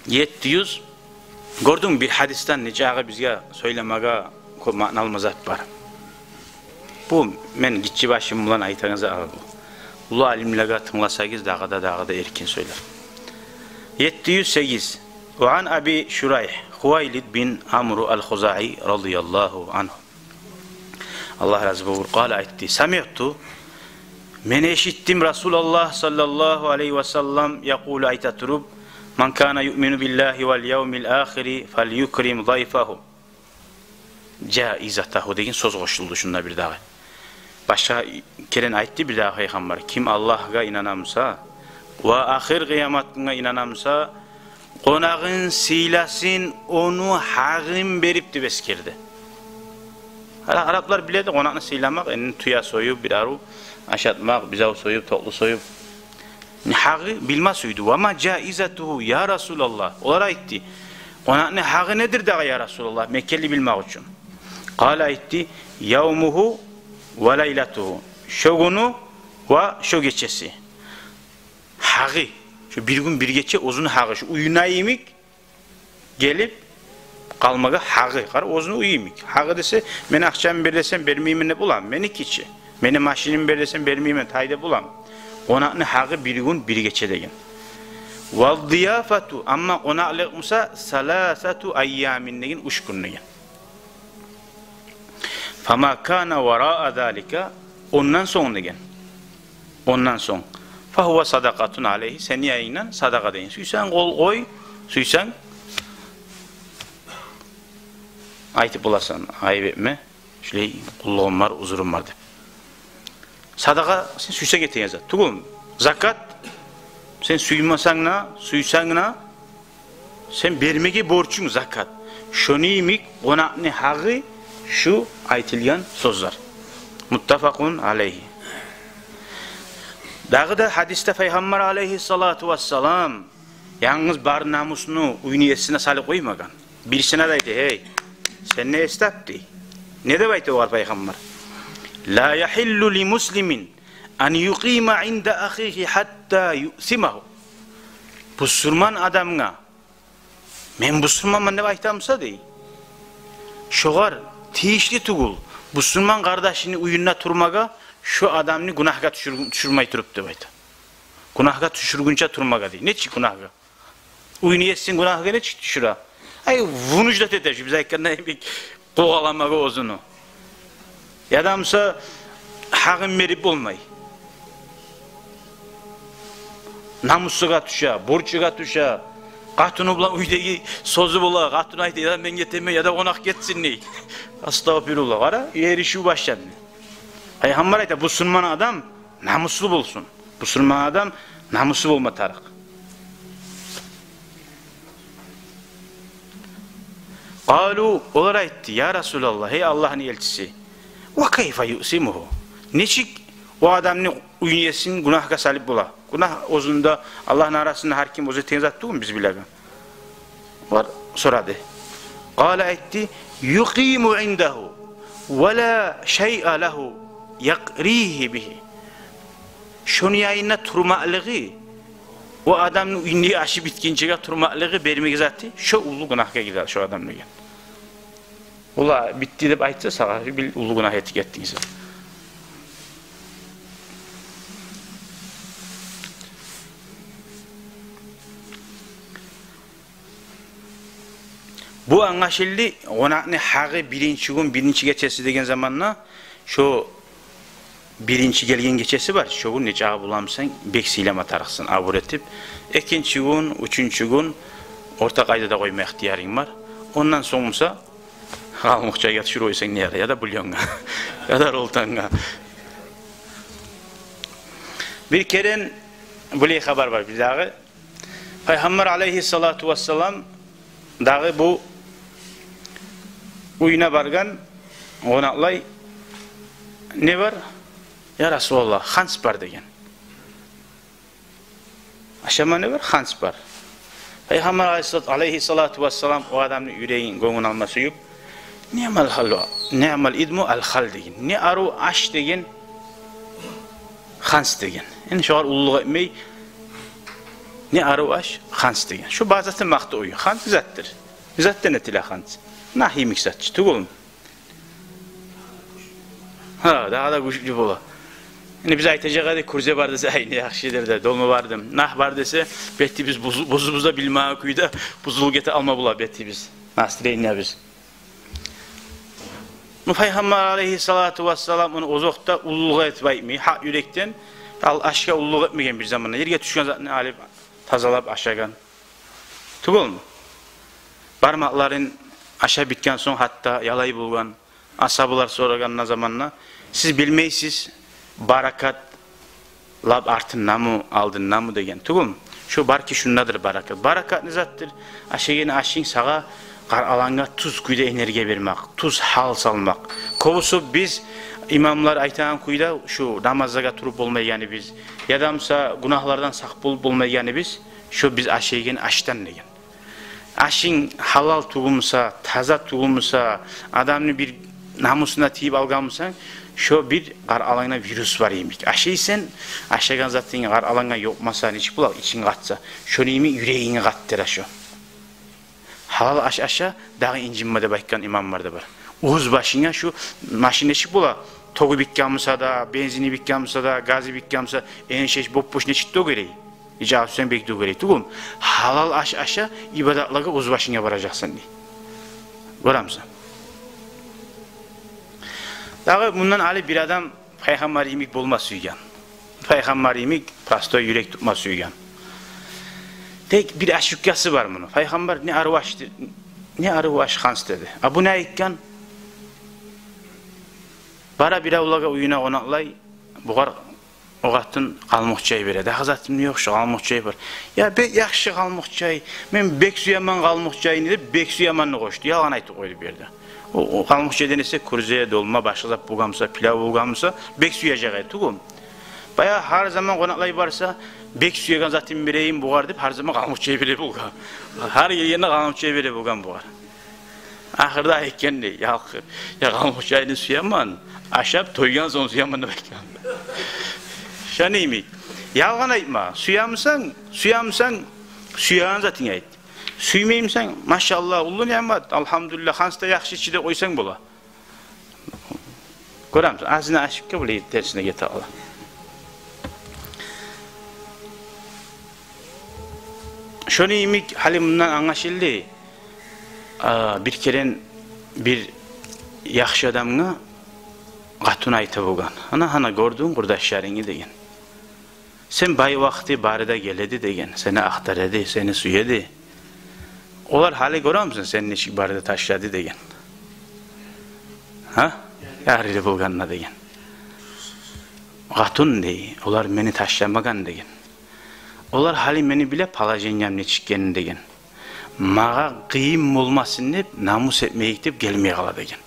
700 gördüm bir hadisten necağı bizge söylemege ma'nalı mazhab var. Bu men gitçi başım bilan aytağınıza al bu. Ulu alimlerge tınlasagiz dağda erkin söyler. 708 Ve an Abi Şurayh Huvaylid bin Amru al-Huza'i radıyallahu anhu. Allah razı olsun. Kâle aytti. Sami'tu men eşittim Resulullah sallallahu aleyhi ve sellem yakulu aytaturub man kana yu'minu billahi vel yevmil ahiri fel yukrim zayfahu caizatahu degen söz koşuldu şunda bir daha. Başka keren aytti bir daha peygamber. Kim Allah'a inanamsa ve ahir kıyamet gününe inanamsa konağın silasın onu hağım berip beskirdi. Araplar biledi konağını silamak, en tuya soyup bir aru aşatmak, bizav soyup, toklu soyup. Hağı bilmesiydi. Ama caizatuhu ya Resulallah. Olar aytti. Konağın hağı nedir daha ya Resulallah? Mekkeli bilmek için. Kâle aytti. Yevmuhu ve leylatuhu. Şu günü ve şu geçesi. Hağı. Şu bir gün bir gece uzun hağı. Şu uyuna yemek gelip kalmaga hağı. Kar uzun uyuyemek. Hağı dese men akşam berlesem bermeyim ne bulam. Meni kiçi. Meni maşinim berlesem bermeyim tayda bulam. Onağın hağı bir gün bir gece degen. Ve ziyafatu amma onağlık musa salasatu ayyamin degen 3 gün degen. Fama kana vera'a zalika ondan son degen. Ondan son. Fahuva sadakatun aleyhi sen yayından sadaka deyin. Suysan kol koy, suysan aytip bulasan ayıp etme. Şöyle kulluğum var, uzurum var de. Sadaka sen suysa getirin yazar. Tugum zakat sen suysan sen vermege borçun zakat. Şunu yemek onağını hağı şu aytilgan sözler. Muttafakun aleyhi. Dağı da hadiste Peygamber aleyhissalatu vesselam yalnız bar namusunu uyniyesine salı koymagan. Birisine deydi hey sen ne estaptı? Ne de baytı var Peygamber? La yahillu li muslimin an yuqima inda ahihi hatta yu'simahu. Busurman adamına men busurman ne baytamsa dey. Şoğar tiyişli tugul busurman kardeşini uyunna turmaga şu adamını günahga düşürmeyi turuptu bayta. Günahga düşürgünce turmaga dey. Ne çık günahga? Uyniyetsin günahga ne çık düşüra? Ay vunujda teteşi bize ekkanda bir koğalamaga ozunu. Yadamsa hağın verip olmay. Namusuga tuşa, borçuga tuşa, katunu bulan uydaki sozu bula, katunu aydı ya da ben getirme ya da onak getsin ney. Estağfirullah. Ara, yeri şu başladı. Peygamber ayda bu sunman adam namuslu bulsun. Bu sunman adam namuslu olma tarak. Qalu olar aytti ya Resulallah ey Allah'ın elçisi. Ve kayfa yusimuhu. Neçik o adamın uyuyesin günahga salip bula. Günah ozunda Allah'ın arasında her kim ozu tenzattığı biz bilegan. Var soradı. Qala aytti yuqimu indahu ve la şey'a lehu yakrihi bihi. Şunu yayına turmalığı o adamın ünlüğü aşı bitkinceye turmalığı vermek zaten şu ulu günahga gider şu adamla gel. Ola bitti de aytsa sağa bir ulu günah ettik ettiniz. Bu anlaşıldı. Onakne hağı birinci gün birinci geçesi degen zamanla şu birinci gelgen geçesi var. Şu gün necağı bulamsan beksiyleme tarıksın abur etip. İkinci gün, üçüncü gün orta kayda da koyma ihtiyarın var. Ondan sonrası almıkça yatışır oysan ne ya da bulyonga ya da roltanga. Bir keren böyle haber var bir dağı. Peygamber aleyhissalatu vesselam dağı bu uyuna bargan onaklay ne var? Ya Resulallah hans var degen. Aşama ne var? Hans var. Peygamber aleyhissalatu vesselam o adamın yüreğin gönlün alması yok. Ni'mal halva, ni'mal idmu al hal degen. Ne aru aş degen, hans degen. Yani şu an ulluğa etmeyi ne arı aş? Hans degen. Şu bazatı maqtı oyu. Hans zattır. Zattı netile Hans. Nahi miksatçı. Tugulum. Ha, daha da güçlü bola. Yani biz aytacak hadi kurze var dese aynı yaxşıdır da dolma vardım. Nah var dese betti biz buzumuzda bilmeye kuyda buzul gete alma bula betti biz. Nasreyn ya biz. Peygamber aleyhissalatu vesselam onu ozokta ulluğa etmeymi, hak yürekten aşka ulluğa etmegen bir zamanla yerge düşken zaten alip tazalap aşagan. Tugul mu? Barmakların aşağı bitken son hatta yalayı bulgan, asabılar soragan zamanla siz bilmeysiz barakat lab artınna mı aldınna mı degen. Tugul mu? Şu bar ki şundadır barakat. Barakat ne zattır? Aşağıya aşın sağa qar alanga tuz kuyda energiya vermek, tuz hal salmak. Kovusu biz imamlar aytan kuyda şu namazga turup olmayganı biz, yadamsa günahlardan sak bulmayganı biz, şu biz aşegen aştan degen. Aşın halal tugumsa, taza tugumsa, adamını bir namusuna tiyip alganmısan, şu bir qar alanga virüs var yemek. Aşıysen, aşagan zaten qar alanga yokmasa, hiç bulak için qatsa, şunu yemi yüreğini qattır aşo. Halal aşa dağı incinmede bakkan imamlar da var. Uğuz başına şu maşineşik bula. Togu bikkamısa da, benzini bikkamısa da, gazı bikkamısa, en şey boş neçitto gereği. İcabı sen bekliyor gereği. Tugum. Halal aşa ibadatlığa uğuz başına varacaksın diye. Göramsın. Dağı bundan ali bir adam Peygamber imik bulma suygan. Peygamber imik pasto yürek tutma suygan. Tek bir aşıkkası var bunun. Peygamber ne arvaştı, ne arvaş Hans dedi. Bu ne ikkan? Bara bir avlaga uyuna onaklay, buğar oğatın qalmoqçayı veredi. Hazatım yok şu qalmoqçayı var. Ya be yaxşı qalmoqçayı, men bek suyaman qalmoqçayını dedi, bek suyamanını koştu. Yalan aytı koydu bir yerde. O qalmoqçayı denese kurzeye dolma, başlap buğamsa, pilav buğamsa, bek suyacak aytı. Tugum. Bayağı her zaman konaklay varsa, bek suyagan zaten bireyim buğar deyip her zaman qalmoqçayı vere buğar. Her yerine qalmoqçayı vere buğan buğar. Ahırda ayken de, ya qalmoqçayını suyaman, aşap toygan son suyamanını bekliyorum. Şaneymi? Yalgan aytma. Suyamsan, suyagan zaten ayt. Suymeyimsen, maşallah, ulu nimet, alhamdülillah, Hans'ta yaxşı içide koysan bola. Göramsın, ağzına aşıkka bile tersine gete ala. Şaneymi halimden anlaşıldı. Bir keren bir yaxşı adamına qatun ayta boğan. Ana gördün kurdaşlarını degen. Sen bay vakti barıda geledi degen. Seni aktaredi, seni suyedi. Olar hali görür müsün? Sen neşik barıda taşladı degen. Ha? Yarili boğanına degen. Qatun dey. Olar beni taşlamagan degen. Olar hali beni bile palajenyam neçikkenin degen. Mağa kıyım olmasın deyip, namus etmeyik deyip gelmeye kala degen.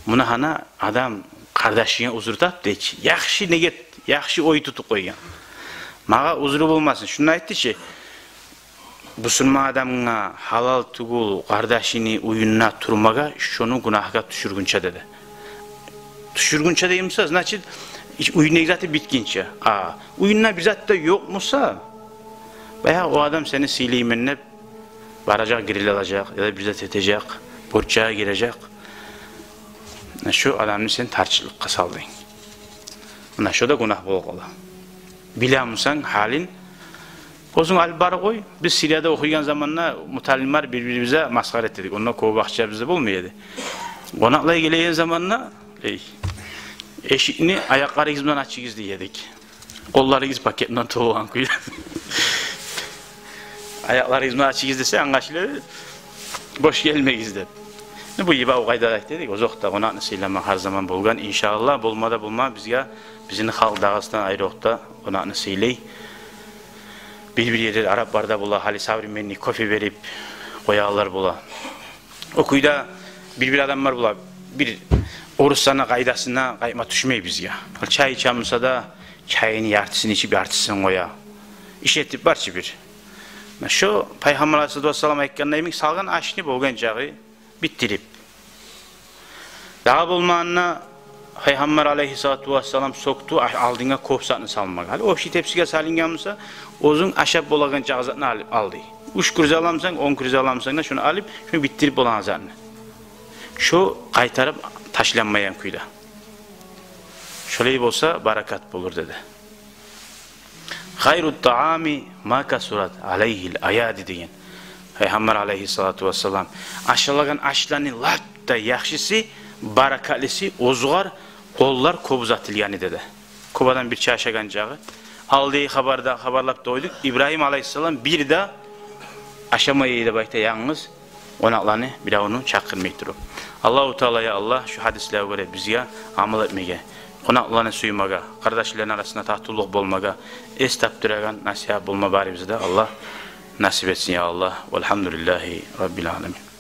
Buna hana adam kardeşine uzurtap deyik. Yaxşı ne get, yaxşı oy tutup koygan. Mağa uzuru bulmasın. Şunu aytdı ki, Müslüman adamına halal tugul kardeşini uyununa turmaga şunu günahga düşürgünçe dedi. Düşürgünçe deyimse, значит, uyununa zaten bitkinçe. Uyununa bir zat da yok musa, veya o adam seni sileymenle varacak, giril alacak ya da bir zat edecek, borçaya girecek. Şu adamını sen tartışılıkka saldın. Buna şu da günah bol ola. Bilamısan halin, ozun albarı koy. Biz Siriyada okuygan zamanla mutalimler birbirimize maskar ettik. Onunla kovu bakçaya bize bulmuyordu. Konakla geleyen zamanla eşiğini ayakları izmden açık izdi yedik. Kolları iz paketinden toğulan kuydu. Ayakları izmden açık izdese anlaşılır. Boş gelmek izdi. Bu gibi o kaydarak dedik. O zokta konakla siylama her zaman bulgan. İnşallah bulmada bulma bizge bizim halk Dağıstan ayrıqta konakla siyley. Bir yerde Arap barda bula, hali sabri menni kofi verip koyarlar bula. O kuyda bir adamlar bula, bir oruçlarına kaydasına kayma düşmey bizge. Çay içamısa da çayını yartısını içip yartısını koya. İş etip barçı bir. Şu Peygamber Aleyhisselatü Vesselam ekkanına emin salgan aşını boğan cağı bittirip. Daha bulmanına Peygamber aleyhissalatu vesselam soktu aldığına kopsatını salmak. Hali o şey tepsiye salınganmısa ozun aşağı bolagan cağızatını aldı. 3 kuruz alamsan 10 kuruz alamsan da şunu alıp şunu bittirip bolan azarını. Şu kaytarıp taşlanmayan kuyda. Şöyle olsa barakat bulur dedi. Hayrut taami ma kasurat aleyhil ayadi deyin. Peygamber aleyhissalatu vesselam aşılagan aşlarının latta yaxşısı barakatlısı ozgar kollar kobzatilgani dedi. Kubadan bir çaşagan cağı aldığı haberlap doyduk. İbrahim aleyhisselam bir de aşamayı da bayta yalnız onaklarını bir daha onu çakırmayıp durup. Allahu Teala'ya Allah şu hadisleri göre bizge amal etmege, konaklarını suymaga, kardeşlerin arasında tahtuluk bolmaga, estaptıragan nasihat bulma bari bize de Allah nasip etsin ya Allah. Velhamdülillahi Rabbil alemin.